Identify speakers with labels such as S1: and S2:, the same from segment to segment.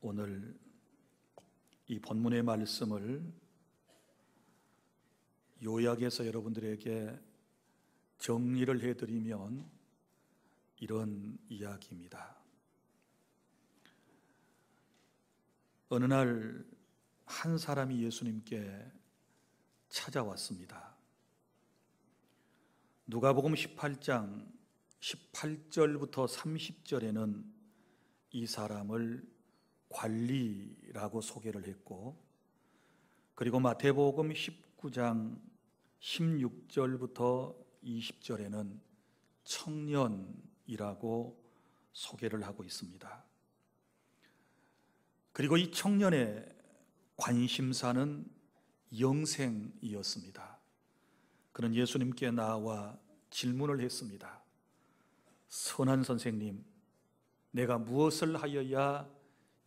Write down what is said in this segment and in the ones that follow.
S1: 오늘 이 본문의 말씀을 요약해서 여러분들에게 정리를 해드리면 이런 이야기입니다. 어느 날 한 사람이 예수님께 찾아왔습니다. 누가복음 18장 18절부터 30절에는 이 사람을 관리라고 소개를 했고, 그리고 마태복음 19장 16절부터 20절에는 청년이라고 소개를 하고 있습니다. 그리고 이 청년의 관심사는 영생이었습니다. 그는 예수님께 나와 질문을 했습니다. 선한 선생님, 내가 무엇을 하여야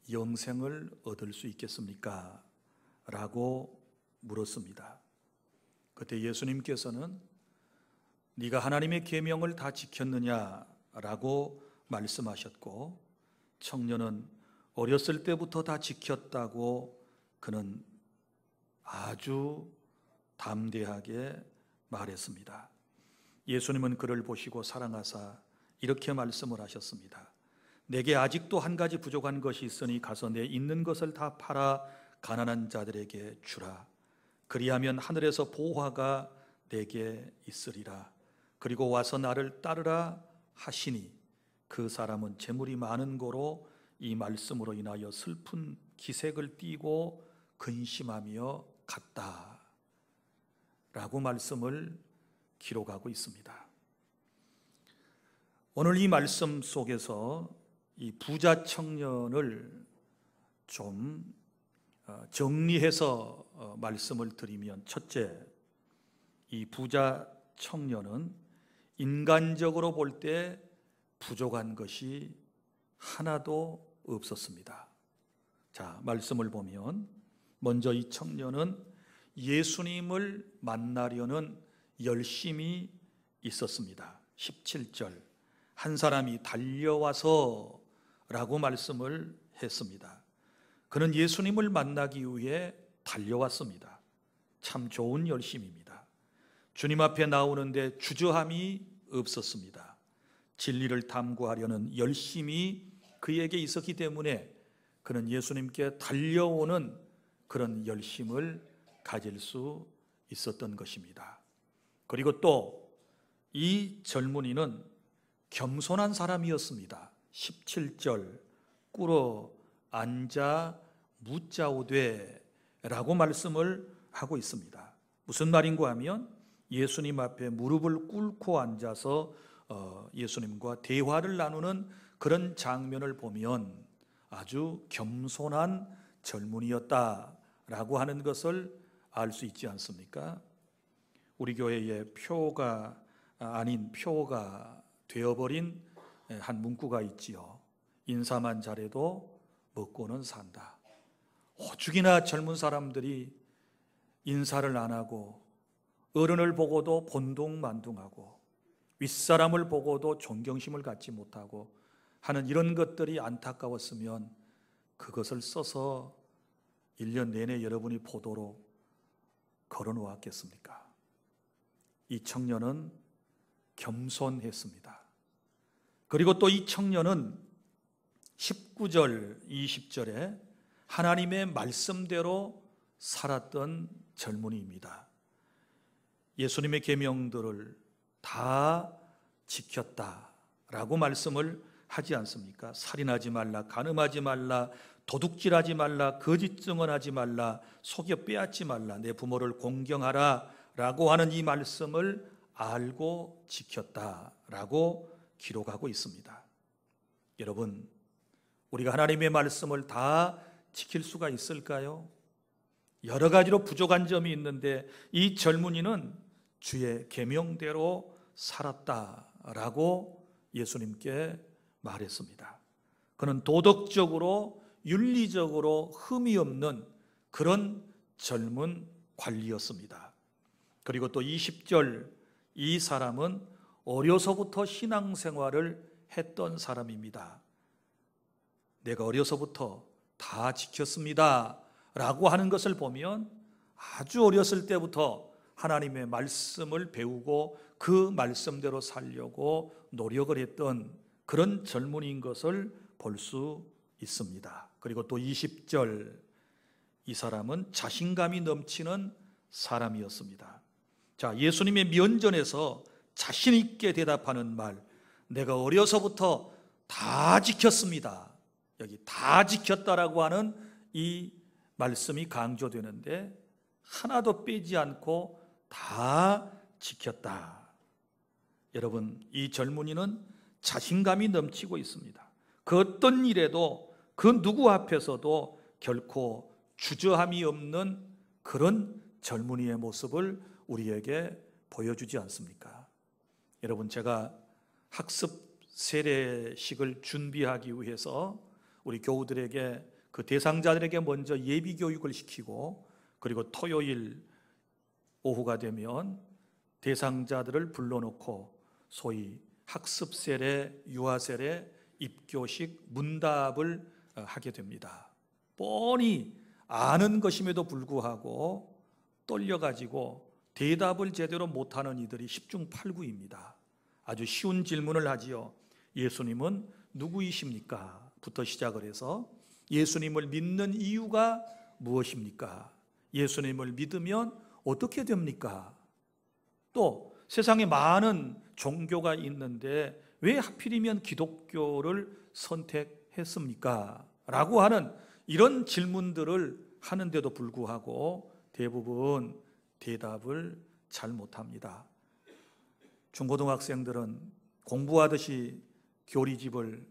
S1: 영생을 얻을 수 있겠습니까? 라고 물었습니다. 그때 예수님께서는 네가 하나님의 계명을 다 지켰느냐? 라고 말씀하셨고, 청년은 어렸을 때부터 다 지켰다고 그는 아주 담대하게 말했습니다. 예수님은 그를 보시고 사랑하사 이렇게 말씀을 하셨습니다. 내게 아직도 한 가지 부족한 것이 있으니 가서 내 있는 것을 다 팔아 가난한 자들에게 주라. 그리하면 하늘에서 보화가 내게 있으리라. 그리고 와서 나를 따르라 하시니 그 사람은 재물이 많은 고로 이 말씀으로 인하여 슬픈 기색을 띠고 근심하며 갔다 라고 말씀을 기록하고 있습니다. 오늘 이 말씀 속에서 이 부자 청년을 좀 정리해서 말씀을 드리면, 첫째, 이 부자 청년은 인간적으로 볼 때 부족한 것이 하나도 없었습니다. 자, 말씀을 보면 먼저 이 청년은 예수님을 만나려는 열심이 있었습니다. 17절, 한 사람이 달려와서 라고 말씀을 했습니다. 그는 예수님을 만나기 위해 달려왔습니다. 참 좋은 열심입니다. 주님 앞에 나오는데 주저함이 없었습니다. 진리를 탐구하려는 열심이 그에게 있었기 때문에 그는 예수님께 달려오는 그런 열심을 가질 수 있었던 것입니다. 그리고 또 이 젊은이는 겸손한 사람이었습니다. 17절, 꿇어 앉아 묻자오되 라고 말씀을 하고 있습니다. 무슨 말인가 하면 예수님 앞에 무릎을 꿇고 앉아서 예수님과 대화를 나누는 그런 장면을 보면 아주 겸손한 젊은이였다라고 하는 것을 알 수 있지 않습니까? 우리 교회에 표가 아닌 표가 되어버린 한 문구가 있지요. 인사만 잘해도 먹고는 산다. 오죽이나 젊은 사람들이 인사를 안 하고 어른을 보고도 본동만둥하고 윗사람을 보고도 존경심을 갖지 못하고 하는 이런 것들이 안타까웠으면 그것을 써서 1년 내내 여러분이 보도록 걸어놓았겠습니까? 이 청년은 겸손했습니다. 그리고 또 이 청년은 19절, 20절에 하나님의 말씀대로 살았던 젊은이입니다. 예수님의 계명들을 다 지켰다라고 말씀을 하지 않습니까? 살인하지 말라, 간음하지 말라, 도둑질하지 말라, 거짓 증언하지 말라, 속여 빼앗지 말라, 내 부모를 공경하라 라고 하는 이 말씀을 알고 지켰다라고 기록하고 있습니다. 여러분, 우리가 하나님의 말씀을 다 지킬 수가 있을까요? 여러 가지로 부족한 점이 있는데 이 젊은이는 주의 계명대로 살았다라고 예수님께 말했습니다. 그는 도덕적으로 윤리적으로 흠이 없는 그런 젊은 관리였습니다. 그리고 또 20절, 이 사람은 어려서부터 신앙생활을 했던 사람입니다. 내가 어려서부터 다 지켰습니다 라고 하는 것을 보면 아주 어렸을 때부터 하나님의 말씀을 배우고 그 말씀대로 살려고 노력을 했던 그런 젊은이인 것을 볼 수 있습니다. 그리고 또 20절, 이 사람은 자신감이 넘치는 사람이었습니다. 자, 예수님의 면전에서 자신 있게 대답하는 말, 내가 어려서부터 다 지켰습니다. 여기 다 지켰다라고 하는 이 말씀이 강조되는데 하나도 빼지 않고 다 지켰다. 여러분, 이 젊은이는 자신감이 넘치고 있습니다. 그 어떤 일에도 그 누구 앞에서도 결코 주저함이 없는 그런 젊은이의 모습을 우리에게 보여주지 않습니까? 여러분, 제가 학습 세례식을 준비하기 위해서 우리 교우들에게 그 대상자들에게 먼저 예비 교육을 시키고 그리고 토요일 오후가 되면 대상자들을 불러놓고 소위 학습 세례, 유아 세례, 입교식, 문답을 하게 됩니다. 뻔히 아는 것임에도 불구하고 떨려가지고 대답을 제대로 못하는 이들이 10중 8구입니다. 아주 쉬운 질문을 하지요. 예수님은 누구이십니까? 부터 시작을 해서 예수님을 믿는 이유가 무엇입니까? 예수님을 믿으면 어떻게 됩니까? 또 세상에 많은 종교가 있는데 왜 하필이면 기독교를 선택했습니까? 라고 하는 이런 질문들을 하는데도 불구하고 대부분 대답을 잘 못합니다. 중고등학생들은 공부하듯이 교리집을,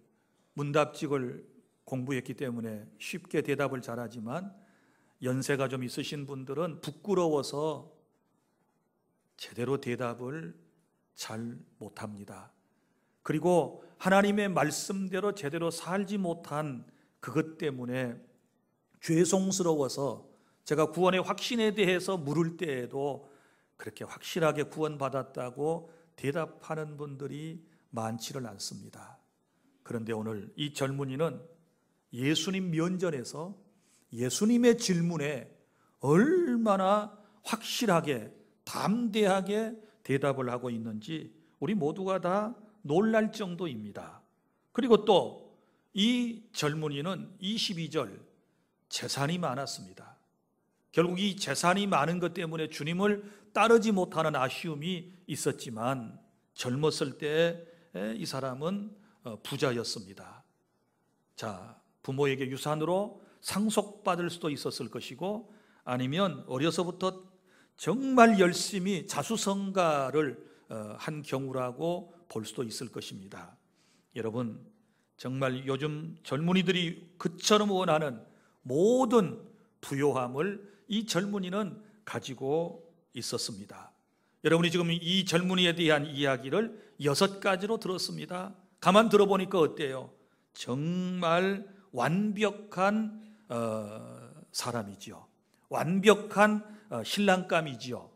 S1: 문답집을 공부했기 때문에 쉽게 대답을 잘하지만 연세가 좀 있으신 분들은 부끄러워서 제대로 대답을 잘 못합니다. 그리고 하나님의 말씀대로 제대로 살지 못한 그것 때문에 죄송스러워서 제가 구원의 확신에 대해서 물을 때에도 그렇게 확실하게 구원받았다고 대답하는 분들이 많지를 않습니다. 그런데 오늘 이 젊은이는 예수님 면전에서 예수님의 질문에 얼마나 확실하게 담대하게 대답을 하고 있는지 우리 모두가 다 놀랄 정도입니다. 그리고 또 이 젊은이는 22절 재산이 많았습니다. 결국 이 재산이 많은 것 때문에 주님을 따르지 못하는 아쉬움이 있었지만 젊었을 때 이 사람은 부자였습니다. 자, 부모에게 유산으로 상속받을 수도 있었을 것이고 아니면 어려서부터 정말 열심히 자수성가를 한 경우라고 볼 수도 있을 것입니다. 여러분, 정말 요즘 젊은이들이 그처럼 원하는 모든 부요함을 이 젊은이는 가지고 있었습니다. 여러분이 지금 이 젊은이에 대한 이야기를 6가지로 들었습니다. 가만 들어보니까 어때요? 정말 완벽한 사람이지요. 완벽한 신랑감이지요.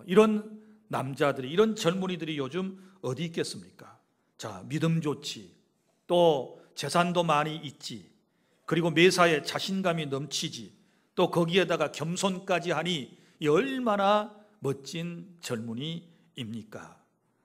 S1: 이런 남자들이, 이런 젊은이들이 요즘 어디 있겠습니까? 자, 믿음 좋지, 또 재산도 많이 있지, 그리고 매사에 자신감이 넘치지, 또 거기에다가 겸손까지 하니 이 얼마나 멋진 젊은이입니까?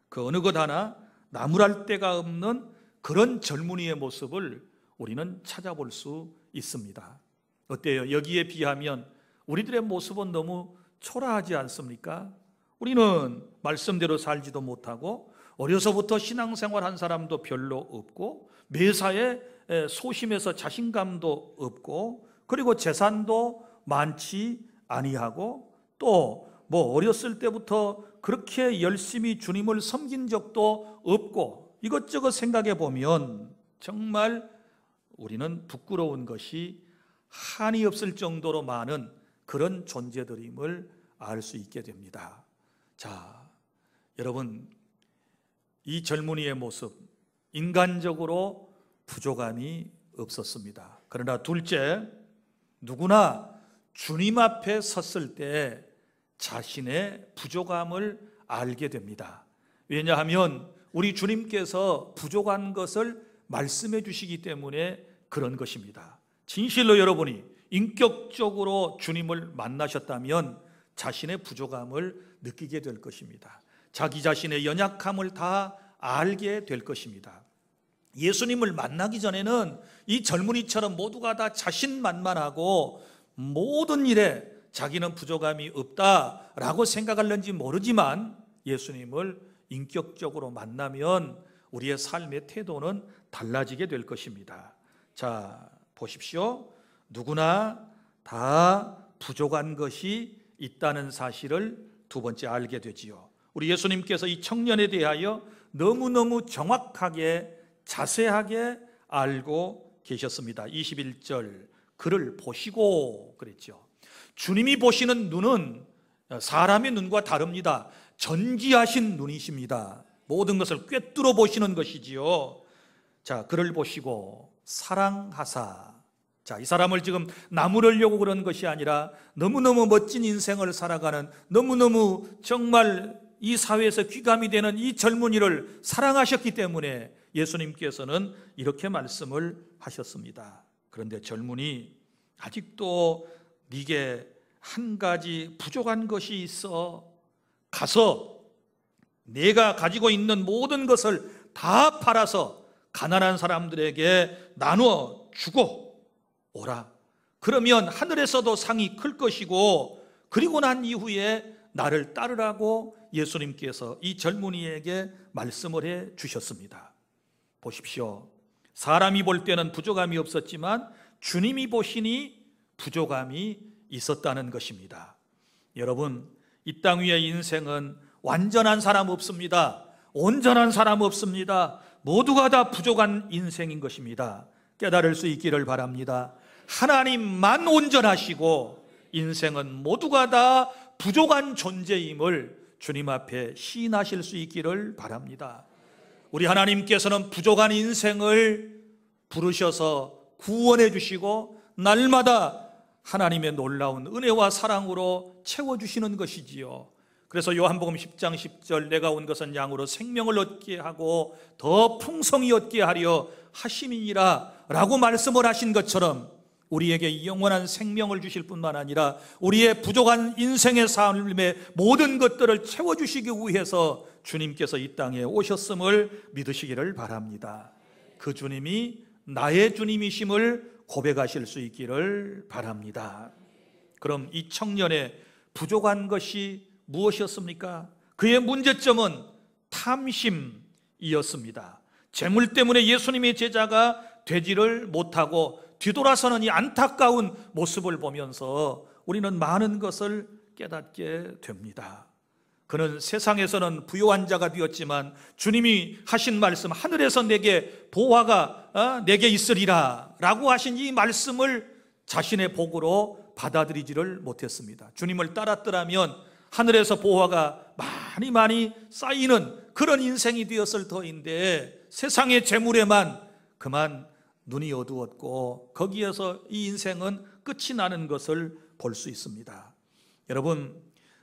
S1: 그 어느 것 하나 나무랄 데가 없는 그런 젊은이의 모습을 우리는 찾아볼 수 있습니다. 어때요? 여기에 비하면 우리들의 모습은 너무 초라하지 않습니까? 우리는 말씀대로 살지도 못하고 어려서부터 신앙생활 한 사람도 별로 없고 매사에 소심해서 자신감도 없고 그리고 재산도 많지 아니하고 또 어렸을 때부터 그렇게 열심히 주님을 섬긴 적도 없고 이것저것 생각해 보면 정말 우리는 부끄러운 것이 한이 없을 정도로 많은 그런 존재들임을 알 수 있게 됩니다. 자, 여러분, 이 젊은이의 모습, 인간적으로 부족함이 없었습니다. 그러나 둘째, 누구나 주님 앞에 섰을 때 자신의 부족함을 알게 됩니다. 왜냐하면 우리 주님께서 부족한 것을 말씀해 주시기 때문에 그런 것입니다. 진실로 여러분이 인격적으로 주님을 만나셨다면 자신의 부족함을 느끼게 될 것입니다. 자기 자신의 연약함을 다 알게 될 것입니다. 예수님을 만나기 전에는 이 젊은이처럼 모두가 다 자신만만하고 모든 일에 자기는 부족함이 없다라고 생각할는지 모르지만 예수님을 인격적으로 만나면 우리의 삶의 태도는 달라지게 될 것입니다. 자, 보십시오. 누구나 다 부족한 것이 있다는 사실을 두 번째 알게 되지요. 우리 예수님께서 이 청년에 대하여 너무너무 정확하게 자세하게 알고 계셨습니다. 21절, 그를 보시고 그랬죠. 주님이 보시는 눈은 사람의 눈과 다릅니다. 전지하신 눈이십니다. 모든 것을 꿰뚫어 보시는 것이지요. 자, 그를 보시고 사랑하사. 자, 이 사람을 지금 나무르려고 그런 것이 아니라 너무너무 멋진 인생을 살아가는, 너무너무 정말 이 사회에서 귀감이 되는 이 젊은이를 사랑하셨기 때문에 예수님께서는 이렇게 말씀을 하셨습니다. 그런데 젊은이, 아직도 네게 한 가지 부족한 것이 있어. 가서 내가 가지고 있는 모든 것을 다 팔아서 가난한 사람들에게 나누어 주고 오라. 그러면 하늘에서도 상이 클 것이고, 그리고 난 이후에 나를 따르라고 예수님께서 이 젊은이에게 말씀을 해 주셨습니다. 보십시오. 사람이 볼 때는 부족함이 없었지만 주님이 보시니 부족함이 있었다는 것입니다. 여러분, 이 땅 위의 인생은 완전한 사람 없습니다. 온전한 사람 없습니다. 모두가 다 부족한 인생인 것입니다. 깨달을 수 있기를 바랍니다. 하나님만 온전하시고 인생은 모두가 다 부족한 존재임을 주님 앞에 시인하실 수 있기를 바랍니다. 우리 하나님께서는 부족한 인생을 부르셔서 구원해 주시고 날마다 하나님의 놀라운 은혜와 사랑으로 채워주시는 것이지요. 그래서 요한복음 10장 10절, 내가 온 것은 양으로 생명을 얻게 하고 더 풍성히 얻게 하려 하심이니라 라고 말씀을 하신 것처럼 우리에게 영원한 생명을 주실 뿐만 아니라 우리의 부족한 인생의 삶의 모든 것들을 채워주시기 위해서 주님께서 이 땅에 오셨음을 믿으시기를 바랍니다. 그 주님이 나의 주님이심을 고백하실 수 있기를 바랍니다. 그럼 이 청년의 부족한 것이 무엇이었습니까? 그의 문제점은 탐심이었습니다. 재물 때문에 예수님의 제자가 되지를 못하고 뒤돌아서는 이 안타까운 모습을 보면서 우리는 많은 것을 깨닫게 됩니다. 그는 세상에서는 부요한 자가 되었지만 주님이 하신 말씀, 하늘에서 내게 보화가 내게 있으리라 라고 하신 이 말씀을 자신의 복으로 받아들이지를 못했습니다. 주님을 따랐더라면 하늘에서 보화가 많이 쌓이는 그런 인생이 되었을 터인데 세상의 재물에만 그만 눈이 어두웠고 거기에서 이 인생은 끝이 나는 것을 볼 수 있습니다. 여러분,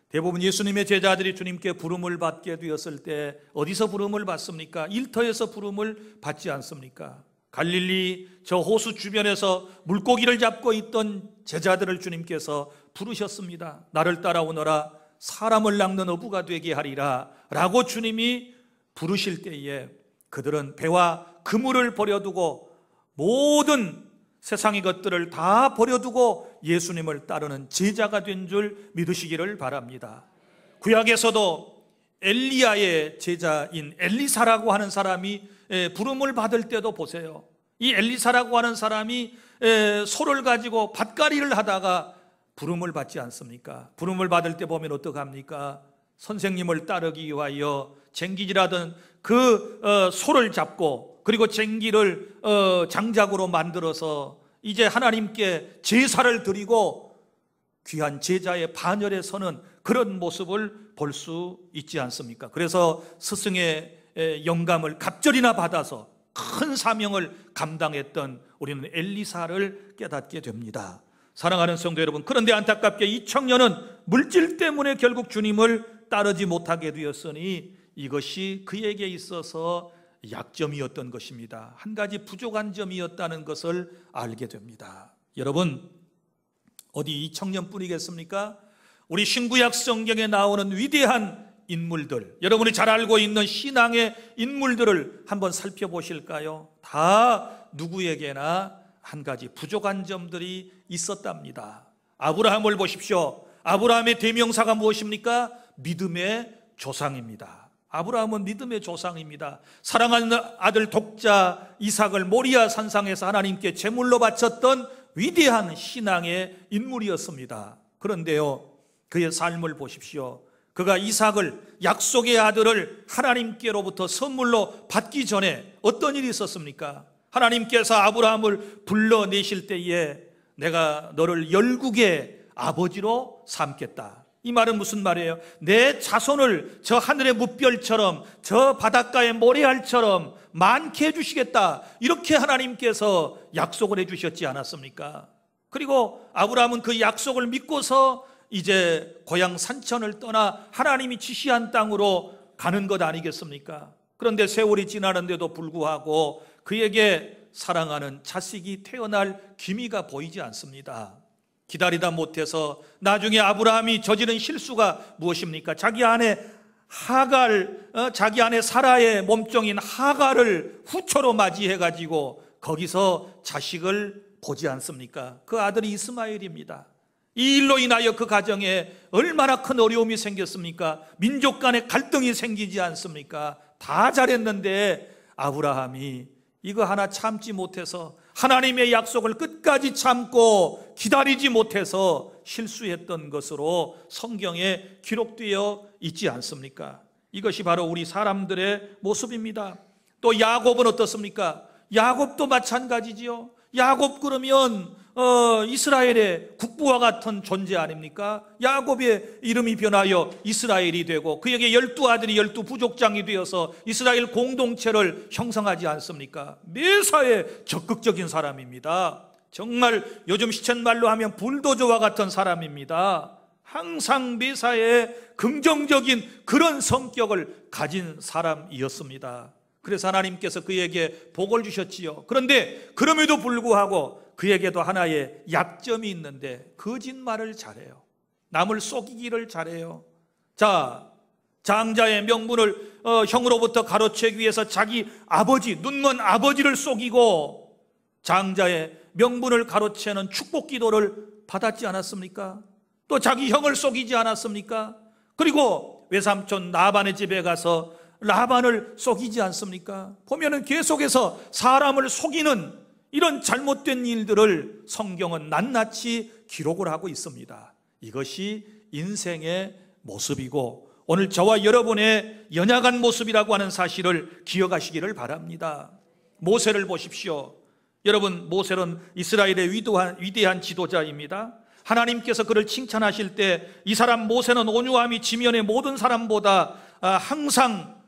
S1: 대부분 예수님의 제자들이 주님께 부름을 받게 되었을 때 어디서 부름을 받습니까? 일터에서 부름을 받지 않습니까? 갈릴리 저 호수 주변에서 물고기를 잡고 있던 제자들을 주님께서 부르셨습니다. 나를 따라오너라, 사람을 낚는 어부가 되게 하리라 라고 주님이 부르실 때에 그들은 배와 그물을 버려두고 모든 세상의 것들을 다 버려두고 예수님을 따르는 제자가 된 줄 믿으시기를 바랍니다. 구약에서도 엘리야의 제자인 엘리사라고 하는 사람이 부름을 받을 때도 보세요. 이 엘리사라고 하는 사람이 소를 가지고 밭갈이를 하다가 부름을 받지 않습니까? 부름을 받을 때 보면 어떡합니까? 선생님을 따르기 위하여 쟁기질하던 그 소를 잡고 그리고 쟁기를 장작으로 만들어서 이제 하나님께 제사를 드리고 귀한 제자의 반열에 서는 그런 모습을 볼 수 있지 않습니까? 그래서 스승의 영감을 갑절이나 받아서 큰 사명을 감당했던 우리는 엘리사를 깨닫게 됩니다. 사랑하는 성도 여러분, 그런데 안타깝게 이 청년은 물질 때문에 결국 주님을 따르지 못하게 되었으니 이것이 그에게 있어서 약점이었던 것입니다. 한 가지 부족한 점이었다는 것을 알게 됩니다. 여러분, 어디 이 청년뿐이겠습니까? 우리 신구약 성경에 나오는 위대한 인물들, 여러분이 잘 알고 있는 신앙의 인물들을 한번 살펴보실까요? 다 누구에게나 한 가지 부족한 점들이 있었답니다. 아브라함을 보십시오. 아브라함의 대명사가 무엇입니까? 믿음의 조상입니다. 아브라함은 믿음의 조상입니다. 사랑하는 아들 독자 이삭을 모리아 산상에서 하나님께 제물로 바쳤던 위대한 신앙의 인물이었습니다. 그런데요, 그의 삶을 보십시오. 그가 이삭을, 약속의 아들을 하나님께로부터 선물로 받기 전에 어떤 일이 있었습니까? 하나님께서 아브라함을 불러내실 때에 내가 너를 열국의 아버지로 삼겠다. 이 말은 무슨 말이에요? 내 자손을 저 하늘의 무별처럼, 저 바닷가의 모래알처럼 많게 해주시겠다. 이렇게 하나님께서 약속을 해주셨지 않았습니까? 그리고 아브라함은 그 약속을 믿고서 이제 고향 산천을 떠나 하나님이 지시한 땅으로 가는 것 아니겠습니까? 그런데 세월이 지나는데도 불구하고 그에게 사랑하는 자식이 태어날 기미가 보이지 않습니다. 기다리다 못해서 나중에 아브라함이 저지른 실수가 무엇입니까? 자기 아내 사라의 몸종인 하갈을 후처로 맞이해가지고 거기서 자식을 보지 않습니까? 그 아들이 이스마엘입니다. 이 일로 인하여 그 가정에 얼마나 큰 어려움이 생겼습니까? 민족 간의 갈등이 생기지 않습니까? 다 잘했는데 아브라함이 이거 하나 참지 못해서, 하나님의 약속을 끝까지 참고 기다리지 못해서 실수했던 것으로 성경에 기록되어 있지 않습니까? 이것이 바로 우리 사람들의 모습입니다. 또 야곱은 어떻습니까? 야곱도 마찬가지지요. 야곱 그러면 이스라엘의 국부와 같은 존재 아닙니까? 야곱의 이름이 변하여 이스라엘이 되고 그에게 12아들이 12부족장이 되어서 이스라엘 공동체를 형성하지 않습니까? 매사에 적극적인 사람입니다. 정말 요즘 시쳇말로 하면 불도저와 같은 사람입니다. 항상 매사에 긍정적인 그런 성격을 가진 사람이었습니다. 그래서 하나님께서 그에게 복을 주셨지요. 그런데 그럼에도 불구하고 그에게도 하나의 약점이 있는데 거짓말을 잘해요. 남을 속이기를 잘해요. 자, 장자의 명분을 형으로부터 가로채기 위해서 자기 아버지, 눈먼 아버지를 속이고 장자의 명분을 가로채는 축복 기도를 받았지 않았습니까? 또 자기 형을 속이지 않았습니까? 그리고 외삼촌 라반의 집에 가서 라반을 속이지 않습니까? 보면은 계속해서 사람을 속이는 이런 잘못된 일들을 성경은 낱낱이 기록을 하고 있습니다. 이것이 인생의 모습이고 오늘 저와 여러분의 연약한 모습이라고 하는 사실을 기억하시기를 바랍니다. 모세를 보십시오. 여러분, 모세는 이스라엘의 위대한 지도자입니다. 하나님께서 그를 칭찬하실 때 이 사람 모세는 온유함이 지면의 모든 사람보다 항상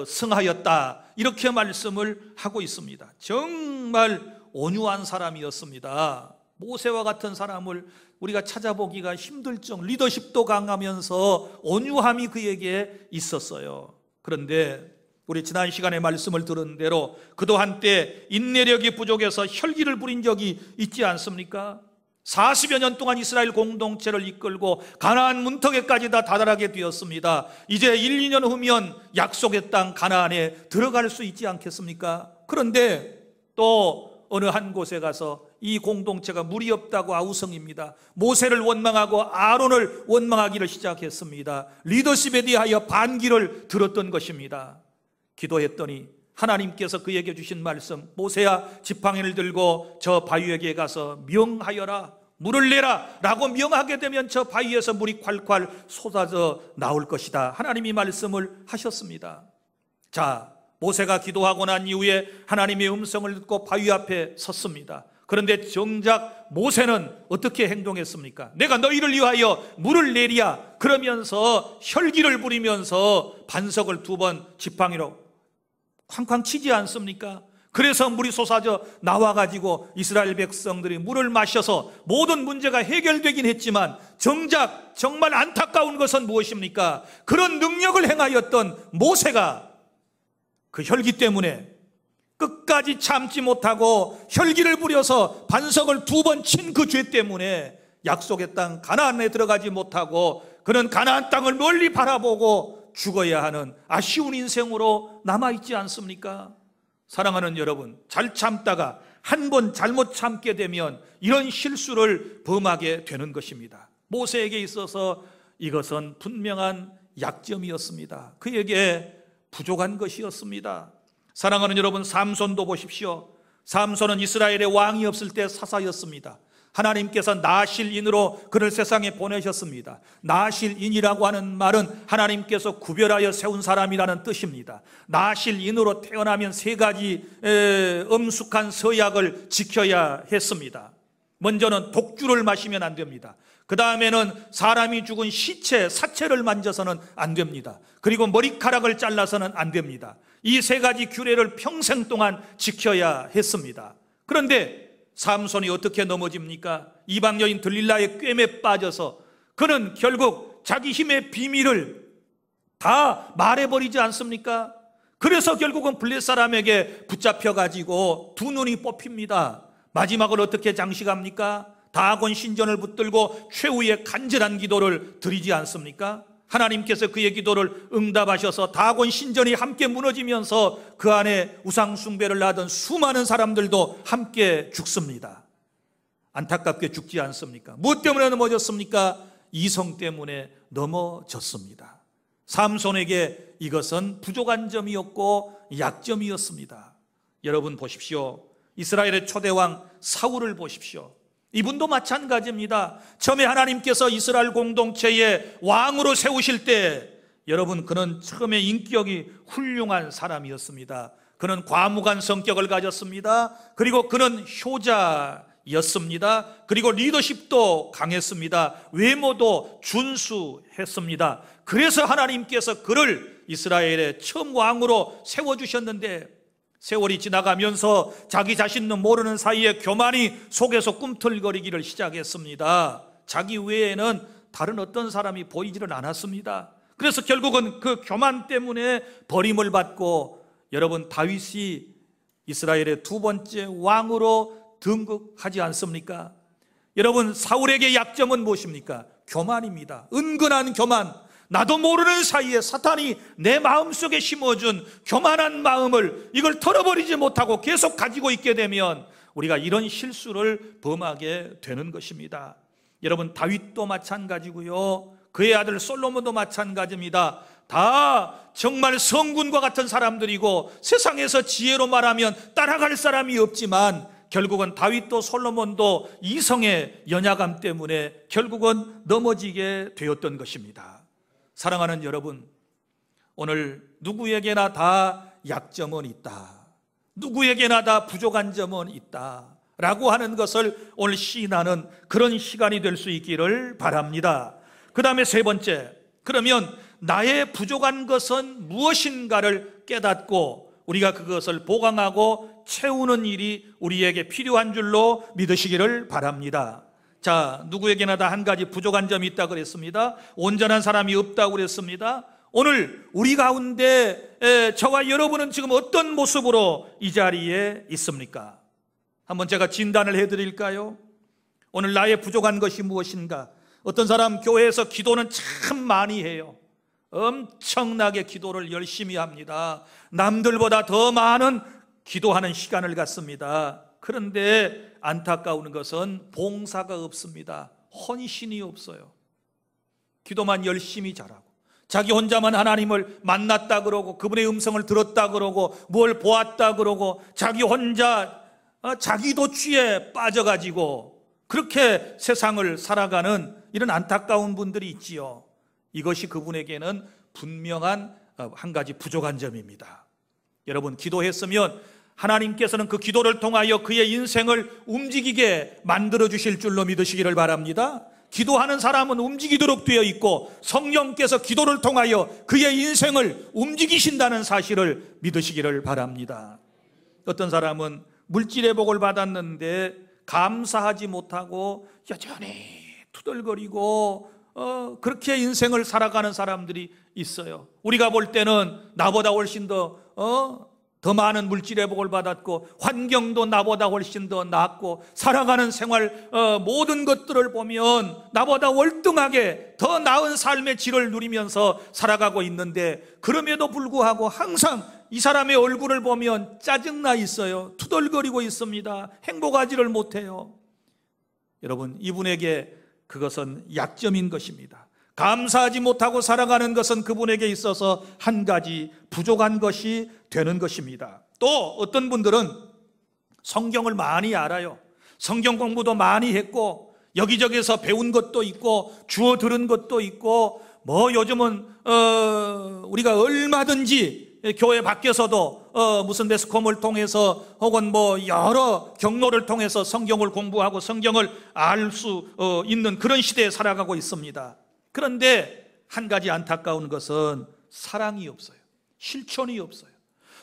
S1: 승하였다, 이렇게 말씀을 하고 있습니다. 정말 온유한 사람이었습니다. 모세와 같은 사람을 우리가 찾아보기가 힘들 정도, 리더십도 강하면서 온유함이 그에게 있었어요. 그런데 우리 지난 시간에 말씀을 들은 대로 그도 한때 인내력이 부족해서 혈기를 부린 적이 있지 않습니까? 40여 년 동안 이스라엘 공동체를 이끌고 가나안 문턱에까지 다 다다르게 되었습니다. 이제 1, 2년 후면 약속의 땅 가나안에 들어갈 수 있지 않겠습니까? 그런데 또 어느 한 곳에 가서 이 공동체가 물이 없다고 아우성입니다. 모세를 원망하고 아론을 원망하기를 시작했습니다. 리더십에 대하여 반기를 들었던 것입니다. 기도했더니 하나님께서 그에게 주신 말씀, 모세야 지팡이를 들고 저 바위에게 가서 명하여라, 물을 내라 라고 명하게 되면 저 바위에서 물이 콸콸 쏟아져 나올 것이다. 하나님이 말씀을 하셨습니다. 자, 모세가 기도하고 난 이후에 하나님의 음성을 듣고 바위 앞에 섰습니다. 그런데 정작 모세는 어떻게 행동했습니까? 내가 너희를 위하여 물을 내리야 그러면서 혈기를 부리면서 반석을 2번 지팡이로 쾅쾅 치지 않습니까? 그래서 물이 솟아져 나와가지고 이스라엘 백성들이 물을 마셔서 모든 문제가 해결되긴 했지만 정작 정말 안타까운 것은 무엇입니까? 그런 능력을 행하였던 모세가 그 혈기 때문에 끝까지 참지 못하고 혈기를 부려서 반석을 2번 친 그 죄 때문에 약속의 땅 가나안에 들어가지 못하고 그는 가나안 땅을 멀리 바라보고 죽어야 하는 아쉬운 인생으로 남아있지 않습니까? 사랑하는 여러분, 잘 참다가 한 번 잘못 참게 되면 이런 실수를 범하게 되는 것입니다. 모세에게 있어서 이것은 분명한 약점이었습니다. 그에게 부족한 것이었습니다. 사랑하는 여러분, 삼손도 보십시오. 삼손은 이스라엘의 왕이 없을 때 사사였습니다. 하나님께서 나실인으로 그를 세상에 보내셨습니다. 나실인이라고 하는 말은 하나님께서 구별하여 세운 사람이라는 뜻입니다. 나실인으로 태어나면 3가지 엄숙한 서약을 지켜야 했습니다. 먼저는 독주를 마시면 안 됩니다. 그 다음에는 사람이 죽은 시체, 사체를 만져서는 안 됩니다. 그리고 머리카락을 잘라서는 안 됩니다. 이 3가지 규례를 평생 동안 지켜야 했습니다. 그런데 삼손이 어떻게 넘어집니까? 이방 여인 들릴라의 꿰매 빠져서 그는 결국 자기 힘의 비밀을 다 말해버리지 않습니까? 그래서 결국은 블레 사람에게 붙잡혀가지고 2눈이 뽑힙니다. 마지막으로 어떻게 장식합니까? 다곤 신전을 붙들고 최후의 간절한 기도를 드리지 않습니까? 하나님께서 그의 기도를 응답하셔서 다곤 신전이 함께 무너지면서 그 안에 우상 숭배를 하던 수많은 사람들도 함께 죽습니다. 안타깝게 죽지 않습니까? 무엇 때문에 넘어졌습니까? 이성 때문에 넘어졌습니다. 삼손에게 이것은 부족한 점이었고 약점이었습니다. 여러분 보십시오. 이스라엘의 초대왕 사울을 보십시오. 이분도 마찬가지입니다. 처음에 하나님께서 이스라엘 공동체의 왕으로 세우실 때 여러분 그는 처음에 인격이 훌륭한 사람이었습니다. 그는 과묵한 성격을 가졌습니다. 그리고 그는 효자였습니다. 그리고 리더십도 강했습니다. 외모도 준수했습니다. 그래서 하나님께서 그를 이스라엘의 처음 왕으로 세워주셨는데 세월이 지나가면서 자기 자신도 모르는 사이에 교만이 속에서 꿈틀거리기를 시작했습니다. 자기 외에는 다른 어떤 사람이 보이지를 않았습니다. 그래서 결국은 그 교만 때문에 버림을 받고 여러분 다윗이 이스라엘의 2번째 왕으로 등극하지 않습니까? 여러분 사울에게 약점은 무엇입니까? 교만입니다. 은근한 교만. 나도 모르는 사이에 사탄이 내 마음속에 심어준 교만한 마음을 이걸 털어버리지 못하고 계속 가지고 있게 되면 우리가 이런 실수를 범하게 되는 것입니다. 여러분 다윗도 마찬가지고요. 그의 아들 솔로몬도 마찬가지입니다. 다 정말 성군과 같은 사람들이고 세상에서 지혜로 말하면 따라갈 사람이 없지만 결국은 다윗도 솔로몬도 이성의 연약함 때문에 결국은 넘어지게 되었던 것입니다. 사랑하는 여러분, 오늘 누구에게나 다 약점은 있다. 누구에게나 다 부족한 점은 있다. 라고 하는 것을 오늘 시인하는 그런 시간이 될 수 있기를 바랍니다. 그 다음에 3번째, 그러면 나의 부족한 것은 무엇인가를 깨닫고 우리가 그것을 보강하고 채우는 일이 우리에게 필요한 줄로 믿으시기를 바랍니다. 자, 누구에게나 다 한 가지 부족한 점이 있다고 그랬습니다. 온전한 사람이 없다고 그랬습니다. 오늘 우리 가운데 저와 여러분은 지금 어떤 모습으로 이 자리에 있습니까? 한번 제가 진단을 해드릴까요? 오늘 나의 부족한 것이 무엇인가? 어떤 사람 교회에서 기도는 참 많이 해요. 엄청나게 기도를 열심히 합니다. 남들보다 더 많은 기도하는 시간을 갖습니다. 그런데 안타까운 것은 봉사가 없습니다. 헌신이 없어요. 기도만 열심히 잘하고 자기 혼자만 하나님을 만났다 그러고 그분의 음성을 들었다 그러고 뭘 보았다 그러고 자기 혼자 자기 도취에 빠져가지고 그렇게 세상을 살아가는 이런 안타까운 분들이 있지요. 이것이 그분에게는 분명한 한 가지 부족한 점입니다. 여러분 기도했으면 하나님께서는 그 기도를 통하여 그의 인생을 움직이게 만들어 주실 줄로 믿으시기를 바랍니다. 기도하는 사람은 움직이도록 되어 있고 성령께서 기도를 통하여 그의 인생을 움직이신다는 사실을 믿으시기를 바랍니다. 어떤 사람은 물질의 복을 받았는데 감사하지 못하고 여전히 투덜거리고 그렇게 인생을 살아가는 사람들이 있어요. 우리가 볼 때는 나보다 훨씬 더 많은 물질의 복을 받았고, 환경도 나보다 훨씬 더 낫고, 살아가는 생활 모든 것들을 보면 나보다 월등하게 더 나은 삶의 질을 누리면서 살아가고 있는데, 그럼에도 불구하고 항상 이 사람의 얼굴을 보면 짜증나 있어요. 투덜거리고 있습니다. 행복하지를 못해요. 여러분, 이분에게 그것은 약점인 것입니다. 감사하지 못하고 살아가는 것은 그분에게 있어서 한 가지 부족한 것이 되는 것입니다. 또 어떤 분들은 성경을 많이 알아요. 성경 공부도 많이 했고, 여기저기서 배운 것도 있고, 주워 들은 것도 있고, 요즘은 우리가 얼마든지 교회 밖에서도 무슨 매스컴을 통해서 혹은 여러 경로를 통해서 성경을 공부하고 성경을 알 수 있는 그런 시대에 살아가고 있습니다. 그런데 한 가지 안타까운 것은 사랑이 없어요. 실천이 없어요.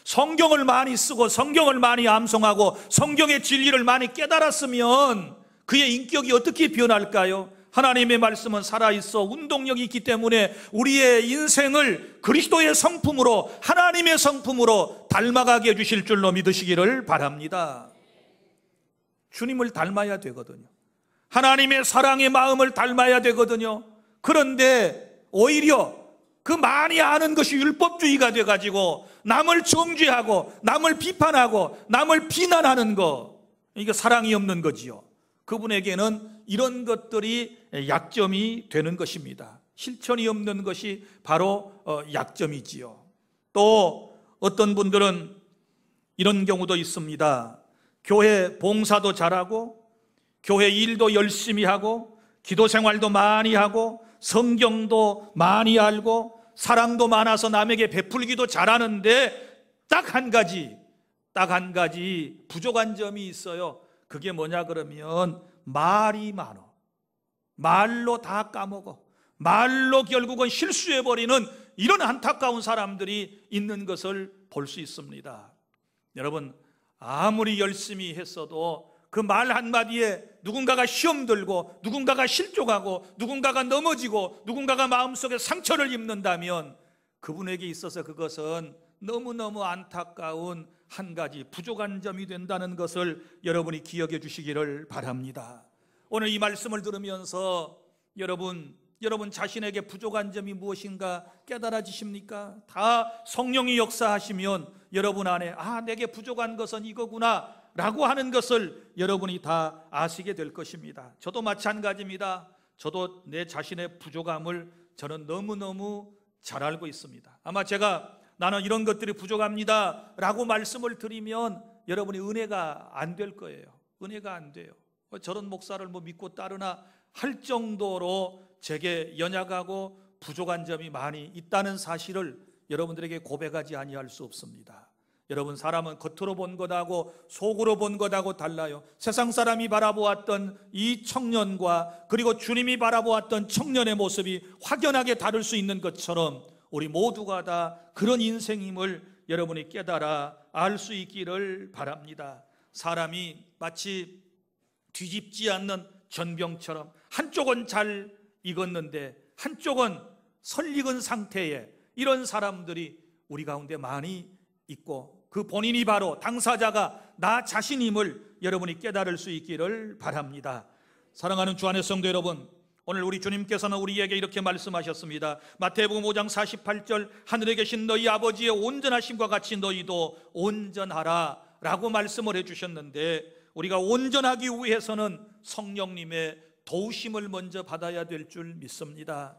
S1: 성경을 많이 쓰고 성경을 많이 암송하고 성경의 진리를 많이 깨달았으면 그의 인격이 어떻게 변할까요? 하나님의 말씀은 살아있어 운동력이 있기 때문에 우리의 인생을 그리스도의 성품으로, 하나님의 성품으로 닮아가게 해주실 줄로 믿으시기를 바랍니다. 주님을 닮아야 되거든요. 하나님의 사랑의 마음을 닮아야 되거든요. 그런데 오히려 그 많이 아는 것이 율법주의가 돼가지고 남을 정죄하고 남을 비판하고 남을 비난하는 거, 이게 사랑이 없는 거지요. 그분에게는 이런 것들이 약점이 되는 것입니다. 실천이 없는 것이 바로 약점이지요. 또 어떤 분들은 이런 경우도 있습니다. 교회 봉사도 잘하고 교회 일도 열심히 하고 기도 생활도 많이 하고 성경도 많이 알고 사랑도 많아서 남에게 베풀기도 잘하는데 딱 한 가지 부족한 점이 있어요. 그게 뭐냐 그러면 말이 많어. 말로 다 까먹어. 말로 결국은 실수해버리는 이런 안타까운 사람들이 있는 것을 볼 수 있습니다. 여러분, 아무리 열심히 했어도 그 말 한마디에 누군가가 시험 들고 누군가가 실족하고 누군가가 넘어지고 누군가가 마음속에 상처를 입는다면 그분에게 있어서 그것은 너무너무 안타까운 한 가지 부족한 점이 된다는 것을 여러분이 기억해 주시기를 바랍니다. 오늘 이 말씀을 들으면서 여러분 자신에게 부족한 점이 무엇인가 깨달아지십니까? 다 성령이 역사하시면 여러분 안에 내게 부족한 것은 이거구나 라고 하는 것을 여러분이 다 아시게 될 것입니다. 저도 마찬가지입니다. 저도 내 자신의 부족함을 저는 너무너무 잘 알고 있습니다. 아마 제가 나는 이런 것들이 부족합니다 라고 말씀을 드리면 여러분이 은혜가 안 될 거예요. 은혜가 안 돼요. 저런 목사를 믿고 따르나 할 정도로 제게 연약하고 부족한 점이 많이 있다는 사실을 여러분들에게 고백하지 아니할 수 없습니다. 여러분, 사람은 겉으로 본 것하고 속으로 본 것하고 달라요. 세상 사람이 바라보았던 이 청년과 그리고 주님이 바라보았던 청년의 모습이 확연하게 다를 수 있는 것처럼 우리 모두가 다 그런 인생임을 여러분이 깨달아 알 수 있기를 바랍니다. 사람이 마치 뒤집지 않는 전병처럼 한쪽은 잘 익었는데 한쪽은 설익은 상태에 이런 사람들이 우리 가운데 많이 있고 그 본인이 바로 당사자가 나 자신임을 여러분이 깨달을 수 있기를 바랍니다. 사랑하는 주 안의 성도 여러분, 오늘 우리 주님께서는 우리에게 이렇게 말씀하셨습니다. 마태복음 5장 48절 하늘에 계신 너희 아버지의 온전하심과 같이 너희도 온전하라 라고 말씀을 해주셨는데, 우리가 온전하기 위해서는 성령님의 도우심을 먼저 받아야 될 줄 믿습니다.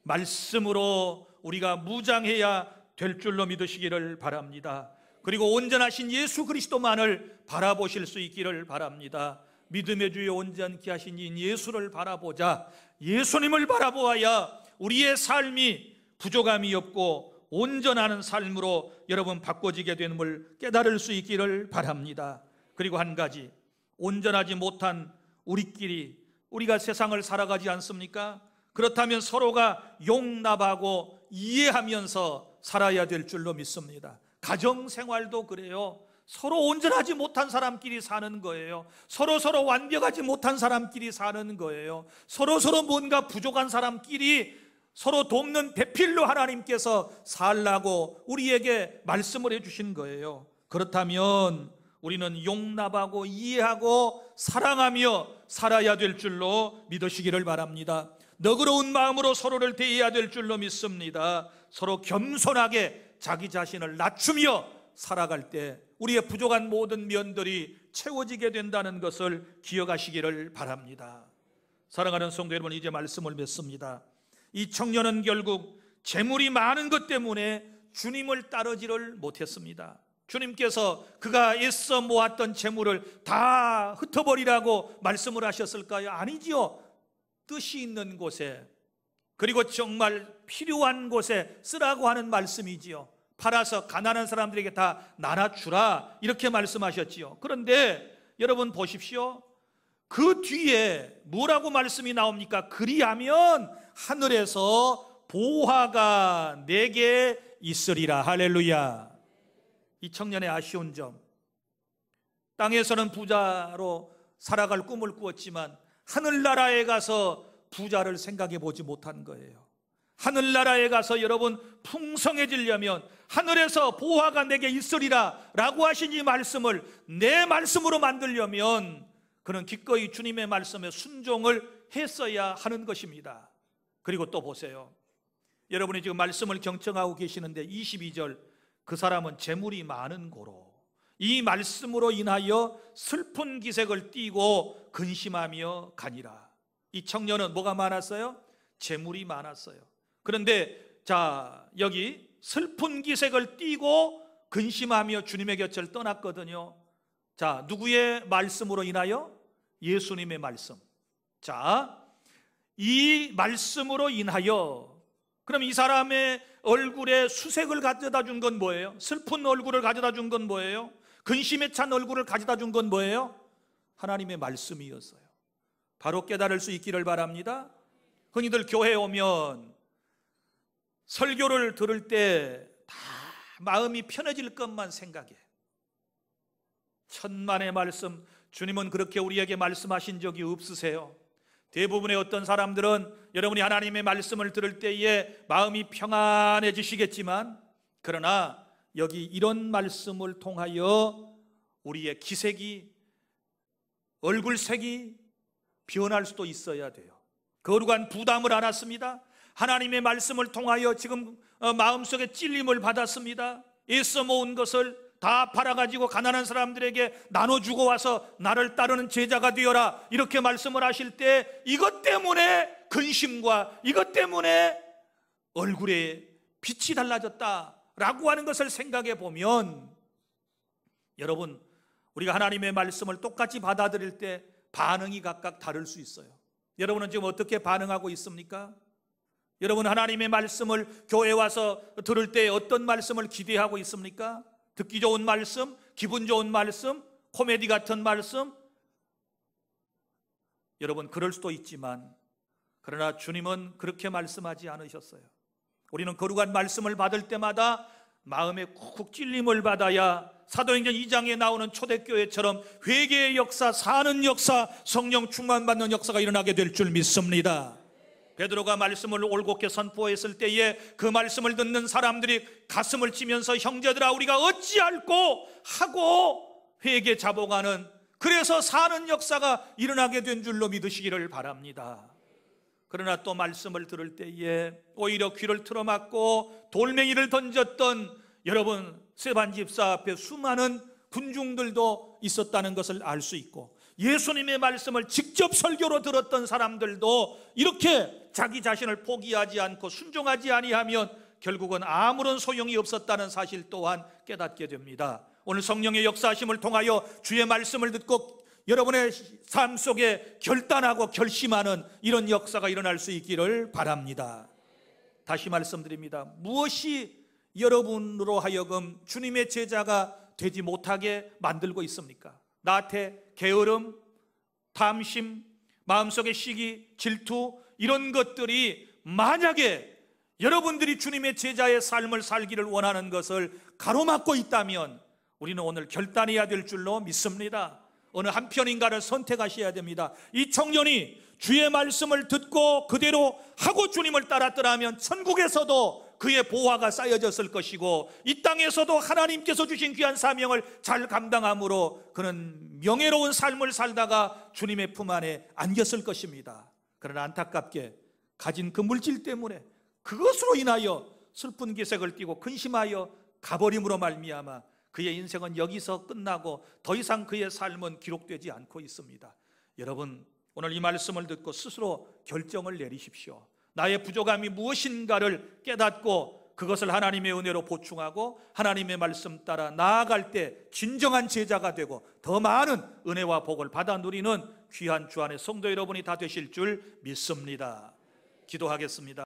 S1: 말씀으로 우리가 무장해야 될 줄로 믿으시기를 바랍니다. 그리고 온전하신 예수 그리스도만을 바라보실 수 있기를 바랍니다. 믿음의 주에 온전케 하신 이 예수를 바라보자. 예수님을 바라보아야 우리의 삶이 부족함이 없고 온전한 삶으로 여러분 바꿔지게 됨을 깨달을 수 있기를 바랍니다. 그리고 한 가지, 온전하지 못한 우리가 세상을 살아가지 않습니까? 그렇다면 서로가 용납하고 이해하면서 살아야 될 줄로 믿습니다. 가정생활도 그래요. 서로 온전하지 못한 사람끼리 사는 거예요. 서로 완벽하지 못한 사람끼리 사는 거예요. 서로 뭔가 부족한 사람끼리 서로 돕는 배필로 하나님께서 살라고 우리에게 말씀을 해주신 거예요. 그렇다면 우리는 용납하고 이해하고 사랑하며 살아야 될 줄로 믿으시기를 바랍니다. 너그러운 마음으로 서로를 대해야 될 줄로 믿습니다. 서로 겸손하게 자기 자신을 낮추며 살아갈 때 우리의 부족한 모든 면들이 채워지게 된다는 것을 기억하시기를 바랍니다. 사랑하는 성도 여러분, 이제 말씀을 맺습니다. 이 청년은 결국 재물이 많은 것 때문에 주님을 따르지를 못했습니다. 주님께서 그가 애써 모았던 재물을 다 흩어버리라고 말씀을 하셨을까요? 아니지요. 뜻이 있는 곳에, 그리고 정말 필요한 곳에 쓰라고 하는 말씀이지요. 팔아서 가난한 사람들에게 다 나눠주라, 이렇게 말씀하셨지요. 그런데 여러분 보십시오. 그 뒤에 뭐라고 말씀이 나옵니까? 그리하면 하늘에서 보화가 내게 있으리라. 할렐루야. 이 청년의 아쉬운 점, 땅에서는 부자로 살아갈 꿈을 꾸었지만 하늘나라에 가서 부자를 생각해 보지 못한 거예요. 하늘나라에 가서 여러분 풍성해지려면 하늘에서 보화가 내게 있으리라 라고 하신 이 말씀을 내 말씀으로 만들려면 그는 기꺼이 주님의 말씀에 순종을 했어야 하는 것입니다. 그리고 또 보세요. 여러분이 지금 말씀을 경청하고 계시는데 22절, 그 사람은 재물이 많은 고로 이 말씀으로 인하여 슬픈 기색을 띠고 근심하며 가니라. 이 청년은 뭐가 많았어요? 재물이 많았어요. 그런데 자, 여기 슬픈 기색을 띠고 근심하며 주님의 곁을 떠났거든요. 자, 누구의 말씀으로 인하여? 예수님의 말씀. 자, 이 말씀으로 인하여, 그럼 이 사람의 얼굴에 수색을 가져다 준 건 뭐예요? 슬픈 얼굴을 가져다 준 건 뭐예요? 근심에 찬 얼굴을 가져다 준 건 뭐예요? 하나님의 말씀이었어요. 바로 깨달을 수 있기를 바랍니다. 흔히들 교회에 오면 설교를 들을 때 다 마음이 편해질 것만 생각해. 천만의 말씀, 주님은 그렇게 우리에게 말씀하신 적이 없으세요. 대부분의 어떤 사람들은 여러분이 하나님의 말씀을 들을 때에 마음이 평안해지시겠지만, 그러나 여기 이런 말씀을 통하여 우리의 기색이, 얼굴색이 변할 수도 있어야 돼요. 거룩한 부담을 안았습니다. 하나님의 말씀을 통하여 지금 마음속에 찔림을 받았습니다. 애써 모은 것을 다 팔아가지고 가난한 사람들에게 나눠주고 와서 나를 따르는 제자가 되어라, 이렇게 말씀을 하실 때 이것 때문에 근심과 이것 때문에 얼굴에 빛이 달라졌다라고 하는 것을 생각해 보면, 여러분, 우리가 하나님의 말씀을 똑같이 받아들일 때 반응이 각각 다를 수 있어요. 여러분은 지금 어떻게 반응하고 있습니까? 여러분 하나님의 말씀을 교회에 와서 들을 때 어떤 말씀을 기대하고 있습니까? 듣기 좋은 말씀, 기분 좋은 말씀, 코미디 같은 말씀? 여러분 그럴 수도 있지만, 그러나 주님은 그렇게 말씀하지 않으셨어요. 우리는 거룩한 말씀을 받을 때마다 마음에 쿡쿡 찔림을 받아야 사도행전 2장에 나오는 초대교회처럼 회개의 역사, 사는 역사, 성령 충만받는 역사가 일어나게 될 줄 믿습니다. 베드로가 말씀을 올곧게 선포했을 때에 그 말씀을 듣는 사람들이 가슴을 치면서 형제들아 우리가 어찌할꼬 하고 회개 자복하는, 그래서 사는 역사가 일어나게 된 줄로 믿으시기를 바랍니다. 그러나 또 말씀을 들을 때에 오히려 귀를 틀어막고 돌멩이를 던졌던 여러분 스데반 집사 앞에 수많은 군중들도 있었다는 것을 알 수 있고, 예수님의 말씀을 직접 설교로 들었던 사람들도 이렇게 자기 자신을 포기하지 않고 순종하지 아니하면 결국은 아무런 소용이 없었다는 사실 또한 깨닫게 됩니다. 오늘 성령의 역사하심을 통하여 주의 말씀을 듣고 여러분의 삶 속에 결단하고 결심하는 이런 역사가 일어날 수 있기를 바랍니다. 다시 말씀드립니다. 무엇이 여러분으로 하여금 주님의 제자가 되지 못하게 만들고 있습니까? 나태, 게으름, 탐심, 마음속의 시기, 질투, 이런 것들이 만약에 여러분들이 주님의 제자의 삶을 살기를 원하는 것을 가로막고 있다면 우리는 오늘 결단해야 될 줄로 믿습니다. 어느 한편인가를 선택하셔야 됩니다. 이 청년이 주의 말씀을 듣고 그대로 하고 주님을 따랐더라면 천국에서도 그의 보화가 쌓여졌을 것이고 이 땅에서도 하나님께서 주신 귀한 사명을 잘 감당함으로 그는 명예로운 삶을 살다가 주님의 품 안에 안겼을 것입니다. 그러나 안타깝게 가진 그 물질 때문에 그것으로 인하여 슬픈 기색을 띠고 근심하여 가버림으로 말미암아 그의 인생은 여기서 끝나고 더 이상 그의 삶은 기록되지 않고 있습니다. 여러분, 오늘 이 말씀을 듣고 스스로 결정을 내리십시오. 나의 부족함이 무엇인가를 깨닫고 그것을 하나님의 은혜로 보충하고 하나님의 말씀 따라 나아갈 때 진정한 제자가 되고 더 많은 은혜와 복을 받아 누리는 귀한 주 안의 성도 여러분이 다 되실 줄 믿습니다. 기도하겠습니다.